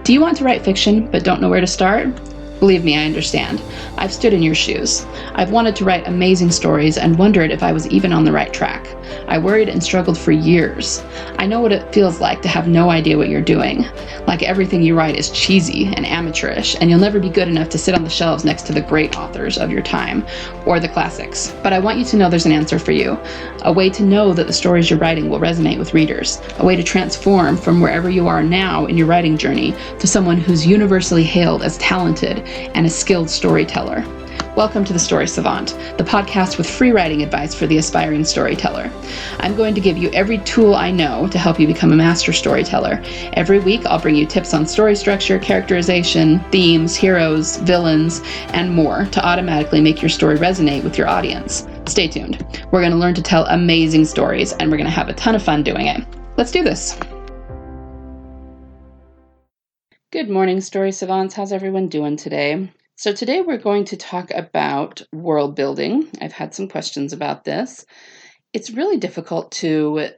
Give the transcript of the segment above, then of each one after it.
Do you want to write fiction but don't know where to start? Believe me, I understand. I've stood in your shoes. I've wanted to write amazing stories and wondered if I was even on the right track. I worried and struggled for years. I know what it feels like to have no idea what you're doing. Like everything you write is cheesy and amateurish, and you'll never be good enough to sit on the shelves next to the great authors of your time, or the classics. But I want you to know there's an answer for you. A way to know that the stories you're writing will resonate with readers. A way to transform from wherever you are now in your writing journey to someone who's universally hailed as talented and a skilled storyteller. Welcome to The Story Savant, the podcast with free writing advice for the aspiring storyteller. I'm going to give you every tool I know to help you become a master storyteller. Every week, I'll bring you tips on story structure, characterization, themes, heroes, villains, and more to automatically make your story resonate with your audience. Stay tuned. We're going to learn to tell amazing stories, and we're going to have a ton of fun doing it. Let's do this. Good morning, Story Savants. How's everyone doing today? So today we're going to talk about world building. I've had some questions about this. It's really difficult to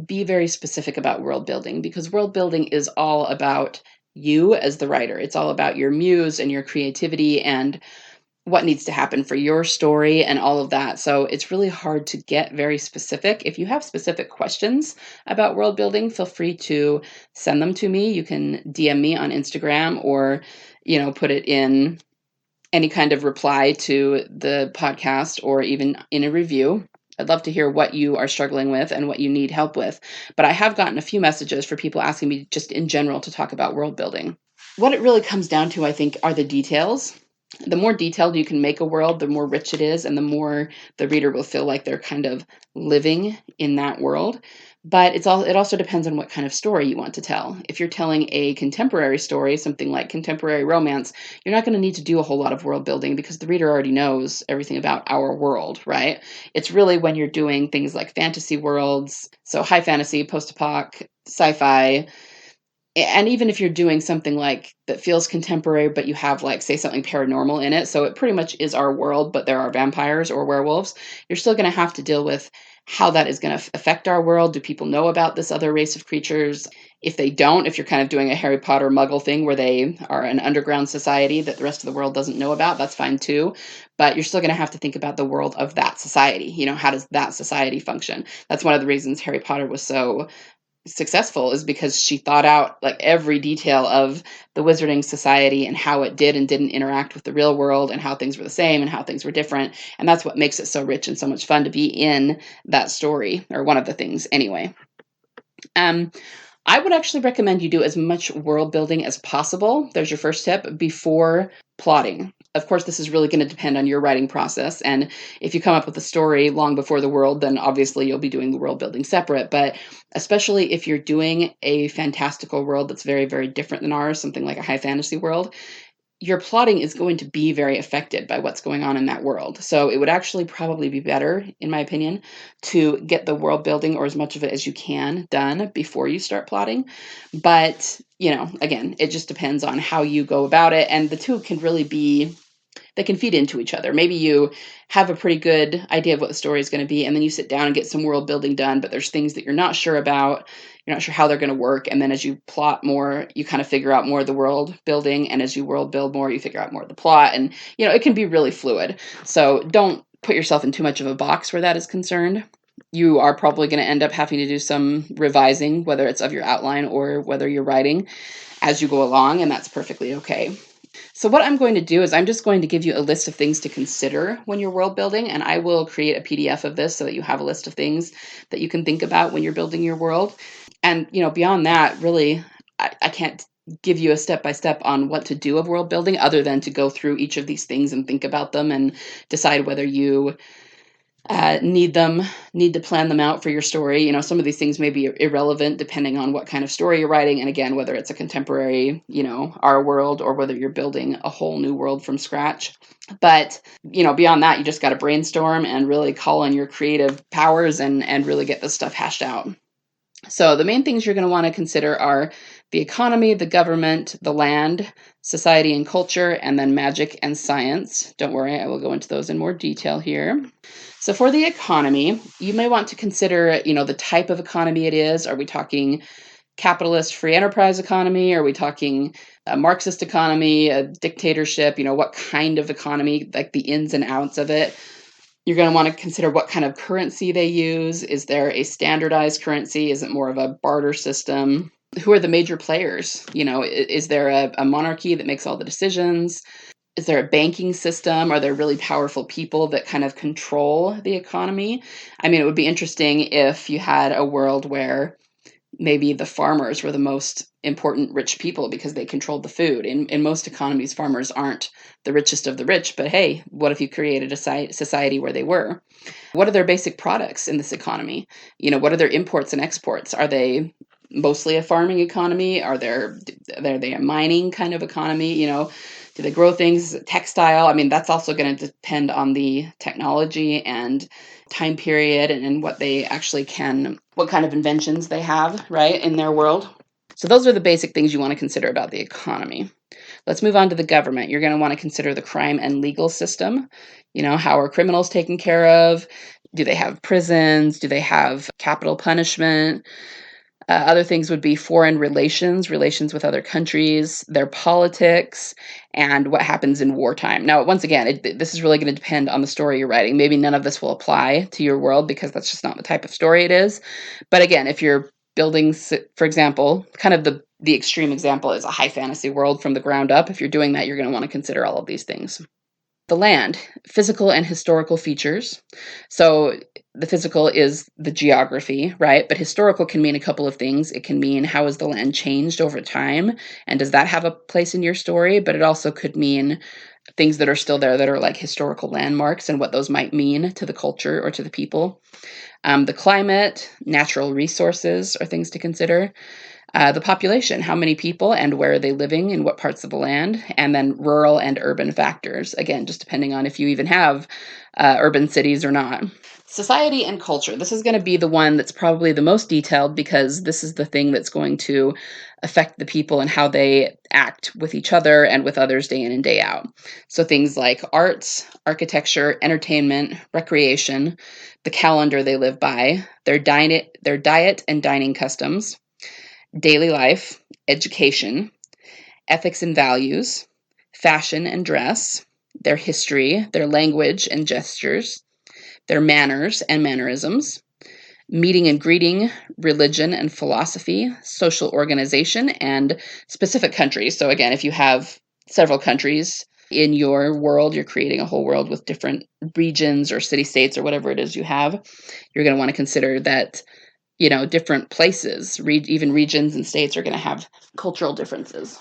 be very specific about world building because world building is all about you as the writer. It's all about your muse and your creativity and what needs to happen for your story and all of that. So it's really hard to get very specific. If you have specific questions about world building, feel free to send them to me. You can DM me on Instagram or, put it in any kind of reply to the podcast or even in a review. I'd love to hear what you are struggling with and what you need help with. But I have gotten a few messages for people asking me just in general to talk about world building. What it really comes down to, I think, are the details. The more detailed you can make a world, the more rich it is, and the more the reader will feel like they're kind of living in that world. But it also depends on what kind of story you want to tell. If you're telling a contemporary story, something like contemporary romance, you're not going to need to do a whole lot of world building because the reader already knows everything about our world, right? It's really when you're doing things like fantasy worlds, so high fantasy, post-apoc, sci-fi, and even if you're doing something like that feels contemporary, but you have like, say, something paranormal in it, so it pretty much is our world, but there are vampires or werewolves, you're still going to have to deal with how that is going to affect our world. Do people know about this other race of creatures? If they don't, if you're kind of doing a Harry Potter Muggle thing where they are an underground society that the rest of the world doesn't know about, that's fine too. But you're still going to have to think about the world of that society. How does that society function? That's one of the reasons Harry Potter was so successful, is because she thought out like every detail of the wizarding society and how it did and didn't interact with the real world and how things were the same and how things were different. And that's what makes it so rich and so much fun to be in that story, or one of the things anyway. I would actually recommend you do as much world building as possible. There's your first tip, before plotting. Of course, this is really going to depend on your writing process. And if you come up with a story long before the world, then obviously you'll be doing the world building separate. But especially if you're doing a fantastical world that's very, very different than ours, something like a high fantasy world, your plotting is going to be very affected by what's going on in that world. So it would actually probably be better, in my opinion, to get the world building, or as much of it as you can, done before you start plotting. But, again, it just depends on how you go about it. And the two can really they can feed into each other. Maybe you have a pretty good idea of what the story is going to be, and then you sit down and get some world building done, but there's things that you're not sure about. You're not sure how they're going to work. And then as you plot more, you kind of figure out more of the world building. And as you world build more, you figure out more of the plot. And, it can be really fluid. So don't put yourself in too much of a box where that is concerned. You are probably going to end up having to do some revising, whether it's of your outline or whether you're writing as you go along, and that's perfectly okay. So what I'm going to do is I'm just going to give you a list of things to consider when you're world building, and I will create a PDF of this so that you have a list of things that you can think about when you're building your world. And, beyond that, really, I can't give you a step-by-step on what to do of world building other than to go through each of these things and think about them and decide whether you need to plan them out for your story. Some of these things may be irrelevant depending on what kind of story you're writing. And again, whether it's a contemporary, our world, or whether you're building a whole new world from scratch. But, beyond that, you just got to brainstorm and really call on your creative powers and really get this stuff hashed out. So the main things you're going to want to consider are the economy, the government, the land, society and culture, and then magic and science. Don't worry, I will go into those in more detail here. So for the economy, you may want to consider, the type of economy it is. Are we talking capitalist free enterprise economy? Are we talking a Marxist economy, a dictatorship? What kind of economy, like the ins and outs of it? You're going to want to consider what kind of currency they use. Is there a standardized currency? Is it more of a barter system? Who are the major players? Is there a monarchy that makes all the decisions? Is there a banking system? Are there really powerful people that kind of control the economy? I mean, it would be interesting if you had a world where maybe the farmers were the most important rich people because they controlled the food. In most economies, farmers aren't the richest of the rich, but hey, what if you created a society where they were? What are their basic products in this economy? What are their imports and exports? Are they mostly a farming economy? Are they a mining kind of economy? Do they grow things? Textile? I mean, that's also going to depend on the technology and time period and what they actually what kind of inventions they have, right, in their world. So those are the basic things you want to consider about the economy. Let's move on to the government. You're going to want to consider the crime and legal system. How are criminals taken care of? Do they have prisons? Do they have capital punishment? Other things would be foreign relations with other countries, their politics, and what happens in wartime. Now, once again, this is really going to depend on the story you're writing. Maybe none of this will apply to your world because that's just not the type of story it is. But again, if you're building, for example, kind of the extreme example is a high fantasy world from the ground up. If you're doing that, you're going to want to consider all of these things. The land, physical and historical features. So the physical is the geography, right? But historical can mean a couple of things. It can mean how has the land changed over time, and does that have a place in your story? But it also could mean things that are still there that are like historical landmarks and what those might mean to the culture or to the people. The climate, natural resources are things to consider. The population, how many people and where are they living in what parts of the land, and then rural and urban factors, again, just depending on if you even have urban cities or not. Society and culture, this is going to be the one that's probably the most detailed because this is the thing that's going to affect the people and how they act with each other and with others day in and day out. So things like arts, architecture, entertainment, recreation, the calendar they live by, their diet and dining customs, daily life, education, ethics and values, fashion and dress, their history, their language and gestures, their manners and mannerisms, meeting and greeting, religion and philosophy, social organization, and specific countries. So again, if you have several countries in your world, you're creating a whole world with different regions or city-states or whatever it is you have, you're going to want to consider that different places, even regions and states are going to have cultural differences.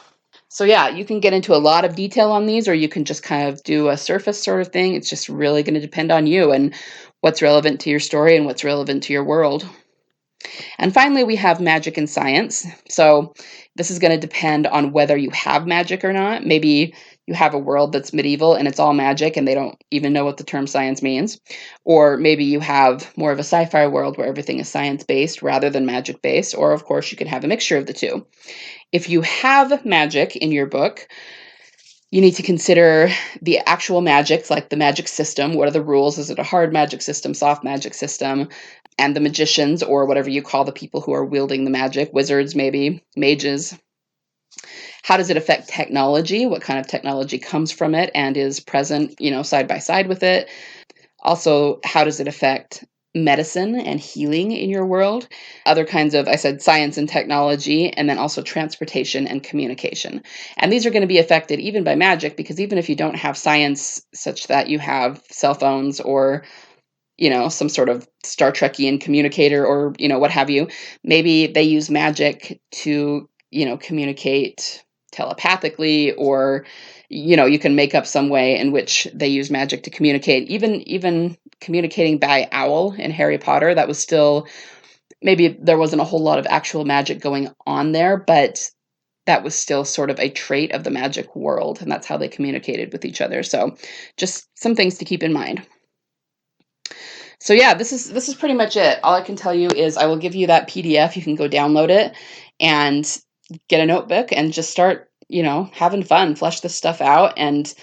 So yeah, you can get into a lot of detail on these, or you can just kind of do a surface sort of thing. It's just really going to depend on you and what's relevant to your story and what's relevant to your world. And finally, we have magic and science. So this is going to depend on whether you have magic or not. Maybe you have a world that's medieval and it's all magic and they don't even know what the term science means. Or maybe you have more of a sci-fi world where everything is science-based rather than magic-based. Or, of course, you can have a mixture of the two. If you have magic in your book, you need to consider the actual magic, like the magic system. What are the rules? Is it a hard magic system, soft magic system? And the magicians, or whatever you call the people who are wielding the magic, wizards maybe, mages. How does it affect technology? What kind of technology comes from it and is present, side by side with it? Also, how does it affect medicine and healing in your world? Other kinds of, I said, science and technology, and then also transportation and communication. And these are going to be affected even by magic, because even if you don't have science such that you have cell phones or some sort of Star Trekian communicator or, what have you, maybe they use magic to, communicate telepathically, or, you can make up some way in which they use magic to communicate. Even communicating by owl in Harry Potter, that was still, maybe there wasn't a whole lot of actual magic going on there, but that was still sort of a trait of the magic world, and that's how they communicated with each other. So just some things to keep in mind. So yeah, this is pretty much it. All I can tell you is I will give you that PDF. You can go download it and get a notebook and just start, having fun, flesh this stuff out. And,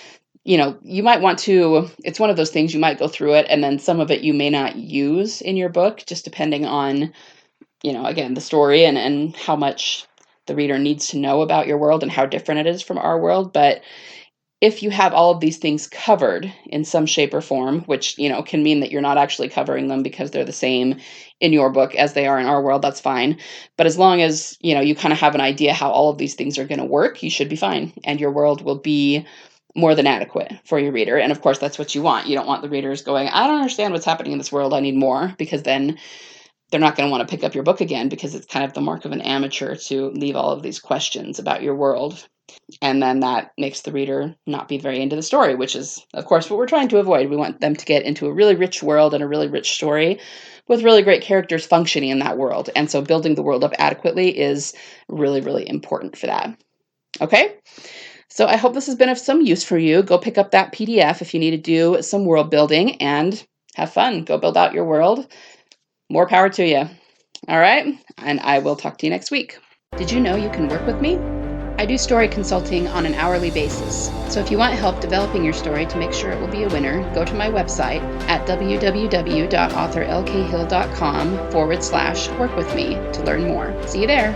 you might want to, it's one of those things you might go through it and then some of it you may not use in your book, just depending on again, the story and how much the reader needs to know about your world and how different it is from our world. But if you have all of these things covered in some shape or form, which, can mean that you're not actually covering them because they're the same in your book as they are in our world, that's fine. But as long as, you kind of have an idea how all of these things are going to work, you should be fine. And your world will be more than adequate for your reader. And of course, that's what you want. You don't want the readers going, I don't understand what's happening in this world. I need more, because then they're not going to want to pick up your book again, because it's kind of the mark of an amateur to leave all of these questions about your world. And then that makes the reader not be very into the story, which is, of course, what we're trying to avoid. We want them to get into a really rich world and a really rich story with really great characters functioning in that world. And so building the world up adequately is really, really important for that. Okay? So I hope this has been of some use for you. Go pick up that PDF if you need to do some world building and have fun. Go build out your world. More power to you. All right? And I will talk to you next week. Did you know you can work with me? I do story consulting on an hourly basis, so if you want help developing your story to make sure it will be a winner, go to my website at www.authorlkhhill.com/work-with-me to learn more. See you there.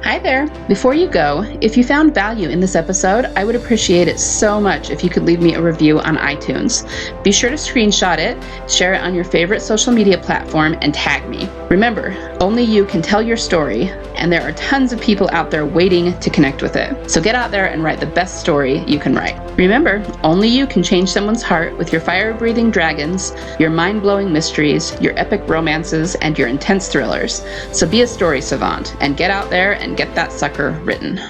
Hi there. Before you go, if you found value in this episode, I would appreciate it so much if you could leave me a review on iTunes. Be sure to screenshot it, share it on your favorite social media platform, and tag me. Remember, only you can tell your story, and there are tons of people out there waiting to connect with it. So get out there and write the best story you can write. Remember, only you can change someone's heart with your fire-breathing dragons, your mind-blowing mysteries, your epic romances, and your intense thrillers. So be a story savant and get out there and get that sucker written.